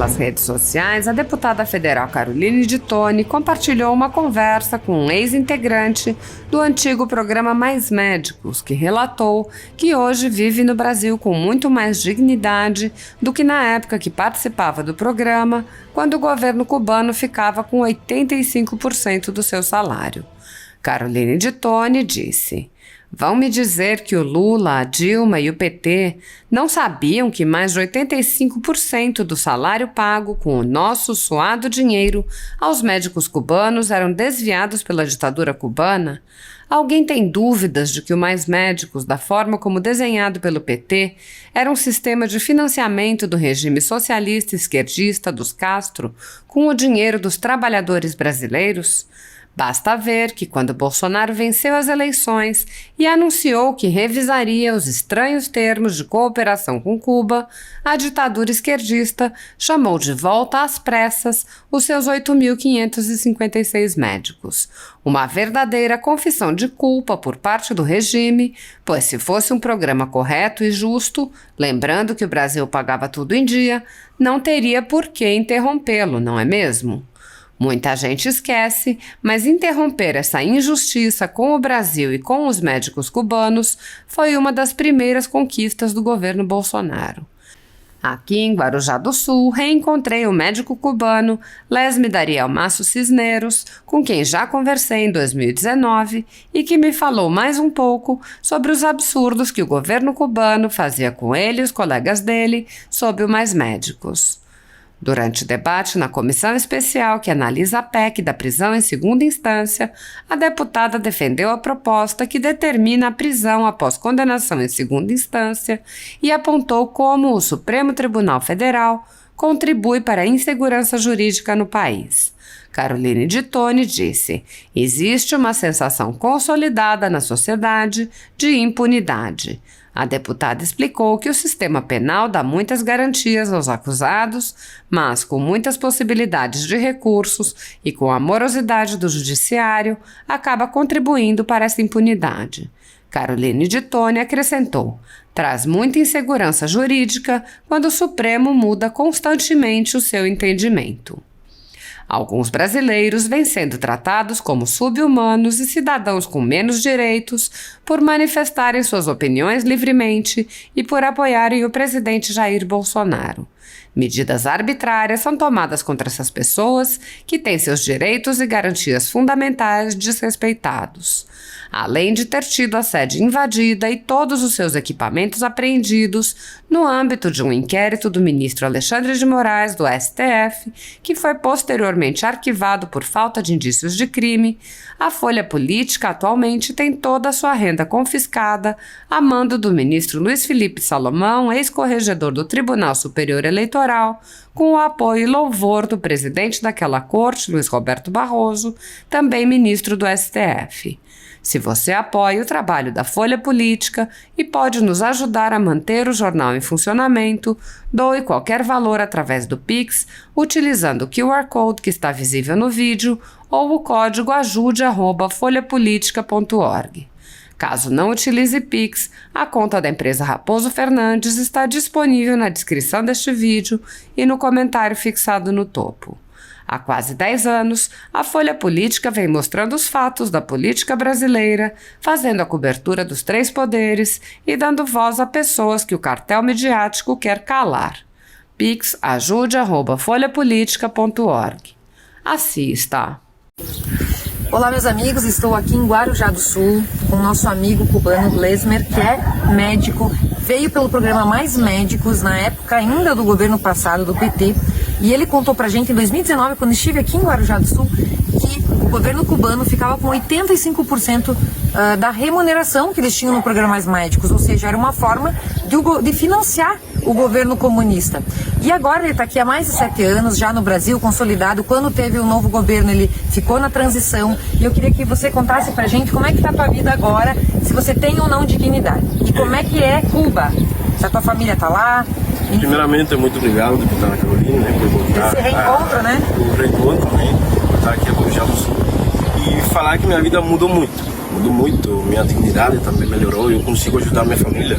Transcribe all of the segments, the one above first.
pelas redes sociais, a deputada federal Caroline de Toni compartilhou uma conversa com um ex-integrante do antigo programa Mais Médicos, que relatou que hoje vive no Brasil com muito mais dignidade do que na época que participava do programa, quando o governo cubano ficava com 85% do seu salário. Caroline de Toni disse: "Vão me dizer que o Lula, a Dilma e o PT não sabiam que mais de 85% do salário pago com o nosso suado dinheiro aos médicos cubanos eram desviados pela ditadura cubana? Alguém tem dúvidas de que o Mais Médicos, da forma como desenhado pelo PT, era um sistema de financiamento do regime socialista esquerdista dos Castro com o dinheiro dos trabalhadores brasileiros? Basta ver que quando Bolsonaro venceu as eleições e anunciou que revisaria os estranhos termos de cooperação com Cuba, a ditadura esquerdista chamou de volta às pressas os seus 8.556 médicos. Uma verdadeira confissão de culpa por parte do regime, pois se fosse um programa correto e justo, lembrando que o Brasil pagava tudo em dia, não teria por que interrompê-lo, não é mesmo? Muita gente esquece, mas interromper essa injustiça com o Brasil e com os médicos cubanos foi uma das primeiras conquistas do governo Bolsonaro. Aqui em Guarujá do Sul, reencontrei o médico cubano Lesme Dariel Masso Cisneros, com quem já conversei em 2019 e que me falou mais um pouco sobre os absurdos que o governo cubano fazia com ele e os colegas dele sob o Mais Médicos. Durante o debate na comissão especial que analisa a PEC da prisão em segunda instância, a deputada defendeu a proposta que determina a prisão após condenação em segunda instância e apontou como o Supremo Tribunal Federal contribui para a insegurança jurídica no país. Caroline de Toni disse: "Existe uma sensação consolidada na sociedade de impunidade." A deputada explicou que o sistema penal dá muitas garantias aos acusados, mas com muitas possibilidades de recursos e com a morosidade do judiciário, acaba contribuindo para essa impunidade. Caroline de Toni acrescentou: "Traz muita insegurança jurídica quando o Supremo muda constantemente o seu entendimento." Alguns brasileiros vêm sendo tratados como sub-humanos e cidadãos com menos direitos por manifestarem suas opiniões livremente e por apoiarem o presidente Jair Bolsonaro. Medidas arbitrárias são tomadas contra essas pessoas que têm seus direitos e garantias fundamentais desrespeitados. Além de ter tido a sede invadida e todos os seus equipamentos apreendidos no âmbito de um inquérito do ministro Alexandre de Moraes do STF, que foi posteriormente arquivado por falta de indícios de crime, a Folha Política atualmente tem toda a sua renda confiscada a mando do ministro Luiz Felipe Salomão, ex-corregedor do Tribunal Superior Eleitoral, com o apoio e louvor do presidente daquela corte, Luiz Roberto Barroso, também ministro do STF. Se você apoia o trabalho da Folha Política e pode nos ajudar a manter o jornal em funcionamento, doe qualquer valor através do Pix, utilizando o QR Code que está visível no vídeo ou o código ajude@folhapolitica.org. Caso não utilize Pix, a conta da empresa Raposo Fernandes está disponível na descrição deste vídeo e no comentário fixado no topo. Há quase 10 anos, a Folha Política vem mostrando os fatos da política brasileira, fazendo a cobertura dos três poderes e dando voz a pessoas que o cartel midiático quer calar. Pix ajude@folhapolitica.org. Assista! Olá, meus amigos, estou aqui em Guarujá do Sul com o nosso amigo cubano Lesmer, que é médico, veio pelo programa Mais Médicos na época ainda do governo passado, do PT, e ele contou pra gente em 2019, quando estive aqui em Guarujá do Sul, que o governo cubano ficava com 85% da remuneração que eles tinham no programa Mais Médicos, ou seja, era uma forma de financiar o governo comunista. E agora ele está aqui há mais de 7 anos, já no Brasil, consolidado. Quando teve o novo governo, ele ficou na transição. E eu queria que você contasse pra gente como é que tá a tua vida agora, se você tem ou não dignidade. E como é que é Cuba? Se a tua família tá lá. Primeiramente, muito obrigado, deputada Carolina, por voltar. Esse reencontro, né? O reencontro, por estar aqui a Guarujá do Sul. E falar que minha vida mudou muito. Mudou muito, minha dignidade também melhorou, eu consigo ajudar minha família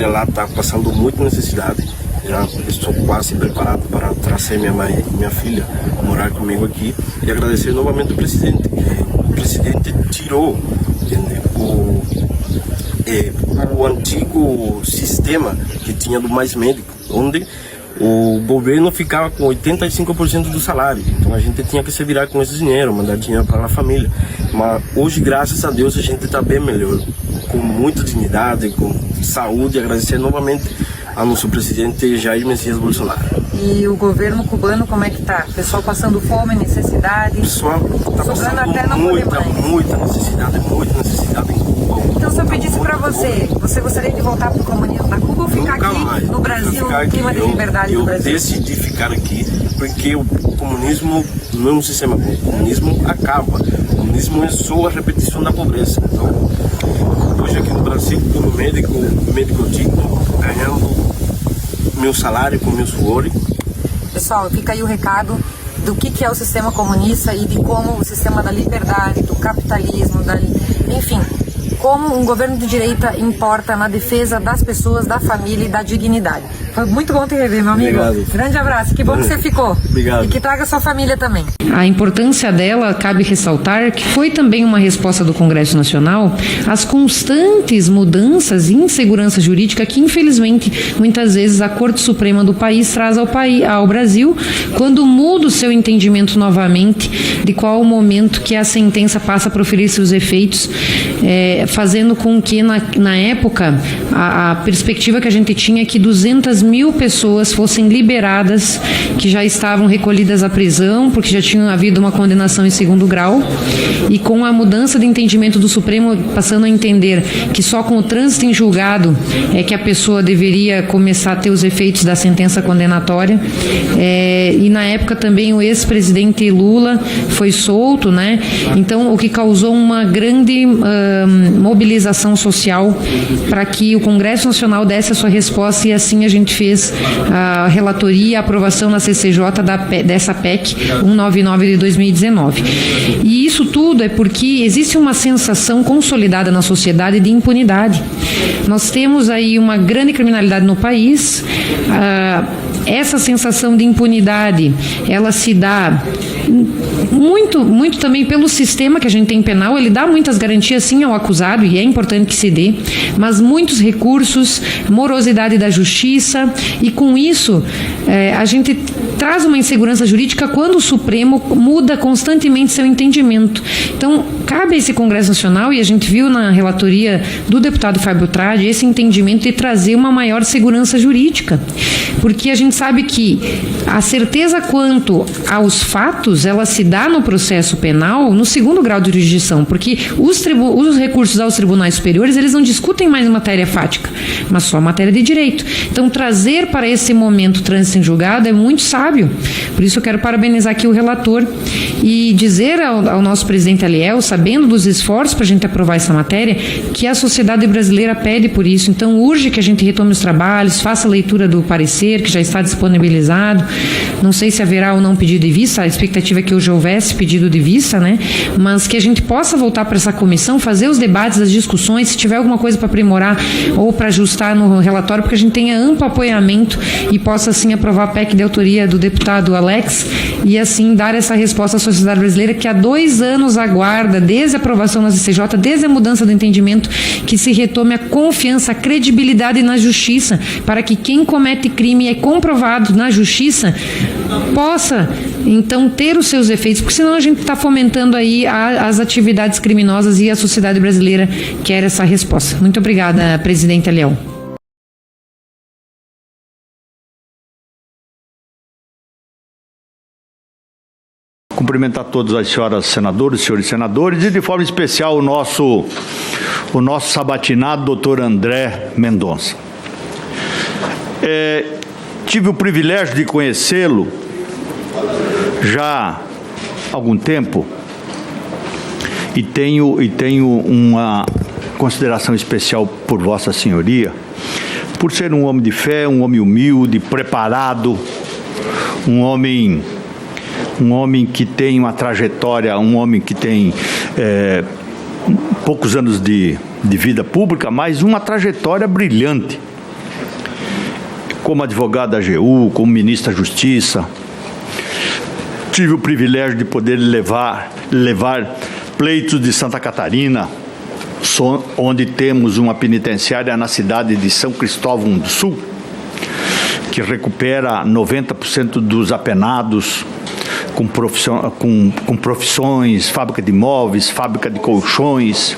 lá está passando muita necessidade Já estou quase preparado para trazer minha mãe e minha filha morar comigo aqui e agradecer novamente ao presidente. O presidente tirou, entende, o antigo sistema que tinha do Mais Médico, onde o governo ficava com 85% do salário. Então a gente tinha que se virar com esse dinheiro, mandar dinheiro para a família. Mas hoje, graças a Deus, a gente está bem melhor, com muita dignidade, com saúde. Agradecer novamente ao nosso presidente Jair Messias Bolsonaro. E o governo cubano, como é que tá? O pessoal passando fome, necessidade? O pessoal está passando até não muita necessidade em Cuba. Então, se eu pedisse para você gostaria de voltar para o comunismo da Cuba ou ficar Nunca aqui mais. no Brasil, no clima de liberdade do Brasil? Eu decidi ficar aqui porque o comunismo não é um sistema bom. O comunismo acaba. O comunismo é só a repetição da pobreza. Então, hoje aqui no Brasil, como médico digno, ganhando meu salário com meu suor. Pessoal, fica aí o recado do que é o sistema comunista e de como o sistema da liberdade, do capitalismo, enfim, como um governo de direita importa na defesa das pessoas, da família e da dignidade. Foi muito bom te rever, meu amigo. Obrigado. Grande abraço, que bom que você ficou. Obrigado. E que traga sua família também. A importância dela, cabe ressaltar que foi também uma resposta do Congresso Nacional às constantes mudanças e insegurança jurídica que, infelizmente, muitas vezes a Corte Suprema do país traz ao Brasil, quando muda o seu entendimento novamente de qual o momento que a sentença passa a proferir seus efeitos, fazendo com que, na época, a perspectiva que a gente tinha é que 200.000 pessoas fossem liberadas, que já estavam recolhidas à prisão, porque já tinha havido uma condenação em segundo grau, e com a mudança de entendimento do Supremo, passando a entender que só com o trânsito em julgado é que a pessoa deveria começar a ter os efeitos da sentença condenatória. E na época também o ex-presidente Lula foi solto, né? Então, o que causou uma grande mobilização social para que o Congresso Nacional desse a sua resposta, e assim a gente fez a relatoria e a aprovação na CCJ dessa PEC 199 de 2019. E isso tudo é porque existe uma sensação consolidada na sociedade de impunidade. Nós temos aí uma grande criminalidade no país. Essa sensação de impunidade, ela se dá muito também pelo sistema que a gente tem penal. Ele dá muitas garantias sim ao acusado, e é importante que se dê, mas muitos recursos, morosidade da justiça, e com isso a gente traz uma insegurança jurídica quando o Supremo muda constantemente seu entendimento. Então, cabe a esse Congresso Nacional, e a gente viu na relatoria do deputado Fábio Tradi, esse entendimento de trazer uma maior segurança jurídica, porque a gente sabe que a certeza quanto aos fatos, ela se dá no processo penal no segundo grau de jurisdição, porque os recursos aos tribunais superiores, eles não discutem mais matéria fática, mas só matéria de direito. Então, trazer para esse momento trânsito em julgado é muito sábio. Por isso eu quero parabenizar aqui o relator e dizer ao nosso presidente Aliel, sabendo dos esforços para a gente aprovar essa matéria, que a sociedade brasileira pede por isso. Então, urge que a gente retome os trabalhos, faça a leitura do parecer, que já está disponibilizado. Não sei se haverá ou não pedido de vista, a expectativa é que hoje houvesse pedido de vista, né? Mas que a gente possa voltar para essa comissão, fazer os debates, as discussões, se tiver alguma coisa para aprimorar ou para ajustar no relatório, porque a gente tenha amplo apoiamento e possa, assim, aprovar a PEC de autoria do deputado Alex e, assim, dar essa resposta à sociedade brasileira que há 2 anos aguarda, desde a aprovação na CCJ, desde a mudança do entendimento, que se retome a confiança, a credibilidade na justiça, para que quem comete crime é comprovado na justiça possa, então, ter os seus efeitos, porque senão a gente está fomentando aí as atividades criminosas, e a sociedade brasileira quer essa resposta. Muito obrigada, presidente Aliel. Cumprimentar todas as senhoras senadoras, senhores senadores, e de forma especial o nosso sabatinado doutor André Mendonça. Tive o privilégio de conhecê-lo já há algum tempo e tenho uma consideração especial por Vossa Senhoria, por ser um homem de fé, um homem humilde, preparado, um homem que tem uma trajetória, um homem que tem poucos anos de vida pública, mas uma trajetória brilhante. como advogado da AGU, como ministro da Justiça. Tive o privilégio de poder levar pleitos de Santa Catarina, onde temos uma penitenciária na cidade de São Cristóvão do Sul, que recupera 90% dos apenados com profissões, fábrica de móveis, fábrica de colchões,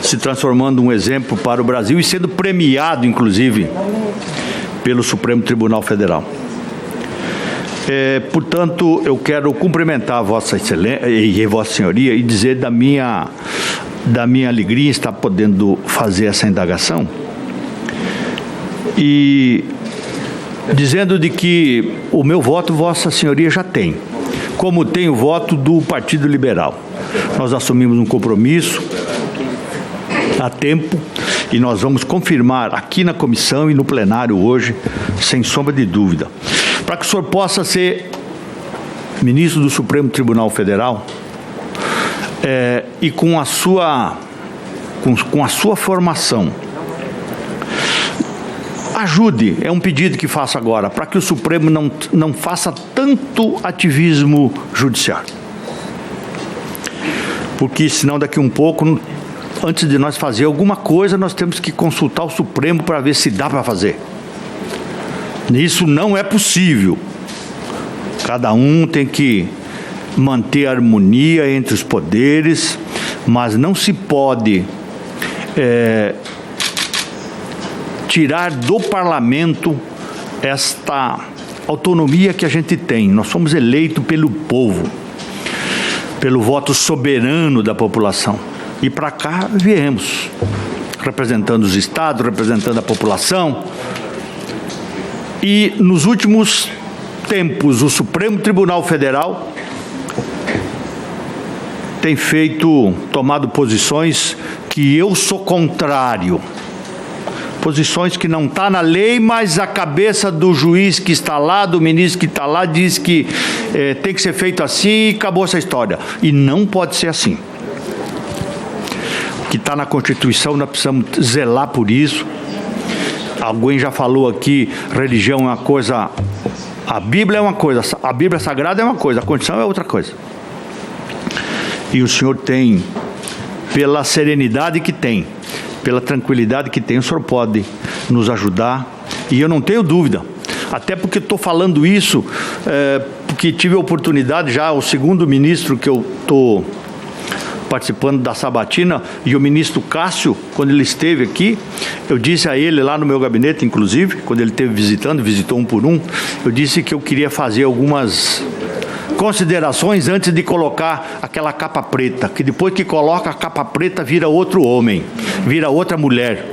se transformando um exemplo para o Brasil e sendo premiado, inclusive, pelo Supremo Tribunal Federal. Portanto, eu quero cumprimentar Vossa Excelência e Vossa Senhoria e dizer da minha alegria em estar podendo fazer essa indagação e dizendo de que o meu voto Vossa Senhoria já tem, como tem o voto do Partido Liberal. Nós assumimos um compromisso a tempo e nós vamos confirmar aqui na comissão e no plenário hoje, sem sombra de dúvida, para que o senhor possa ser ministro do Supremo Tribunal Federal e com a sua formação, ajude, é um pedido que faço agora, para que o Supremo não faça tanto ativismo judiciário. Porque senão daqui um pouco, antes de nós fazer alguma coisa, nós temos que consultar o Supremo para ver se dá para fazer. Isso não é possível. Cada um tem que manter a harmonia entre os poderes, mas não se pode tirar do parlamento esta autonomia que a gente tem. Nós somos eleitos pelo povo, pelo voto soberano da população. E para cá viemos, representando os estados, representando a população. E nos últimos tempos, o Supremo Tribunal Federal tem tomado posições que eu sou contrário. Posições que não está na lei, mas a cabeça do juiz que está lá, do ministro que está lá, diz que tem que ser feito assim e acabou essa história. E não pode ser assim. O que está na Constituição, nós precisamos zelar por isso. Alguém já falou aqui, religião é uma coisa, a Bíblia é uma coisa, a Bíblia Sagrada é uma coisa, a Constituição é outra coisa. E o senhor tem, pela serenidade que tem, pela tranquilidade que tem, o senhor pode nos ajudar, e eu não tenho dúvida, até porque estou falando isso, porque tive a oportunidade já, o segundo ministro que eu estou participando da sabatina, e o ministro Cássio, quando ele esteve aqui, eu disse a ele lá no meu gabinete, inclusive, quando ele esteve visitou um por um, eu disse que eu queria fazer algumas considerações antes de colocar aquela capa preta, que depois que coloca a capa preta vira outro homem, vira outra mulher.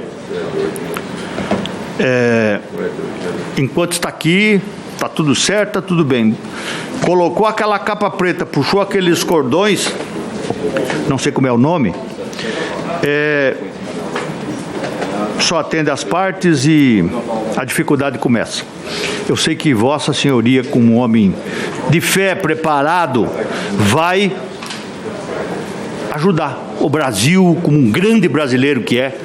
Enquanto está aqui, está tudo certo, está tudo bem. Colocou aquela capa preta, puxou aqueles cordões, não sei como é o nome, só atende as partes e a dificuldade começa. Eu sei que Vossa Senhoria, como um homem de fé preparado, vai ajudar o Brasil, como um grande brasileiro que é,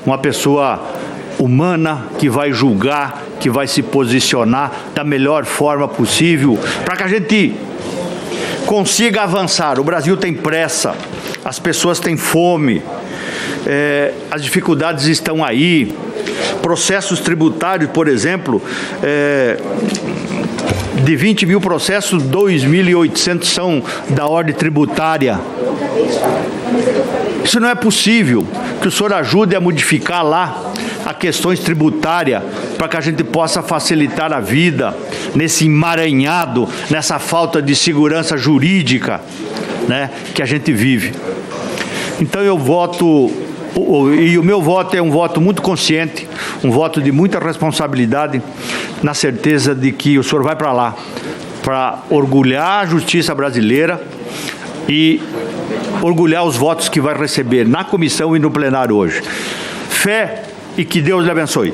uma pessoa humana que vai julgar, que vai se posicionar da melhor forma possível, para que a gente consiga avançar. O Brasil tem pressa, as pessoas têm fome, as dificuldades estão aí. Processos tributários, por exemplo, de 20 mil processos, 2.800 são da ordem tributária. Isso não é possível. Que o senhor ajude a modificar lá as questões tributárias para que a gente possa facilitar a vida nesse emaranhado, nessa falta de segurança jurídica, né, que a gente vive. Então eu voto, e o meu voto é um voto muito consciente, um voto de muita responsabilidade, na certeza de que o senhor vai para lá para orgulhar a justiça brasileira e orgulhar os votos que vai receber na comissão e no plenário hoje. Fé e que Deus lhe abençoe.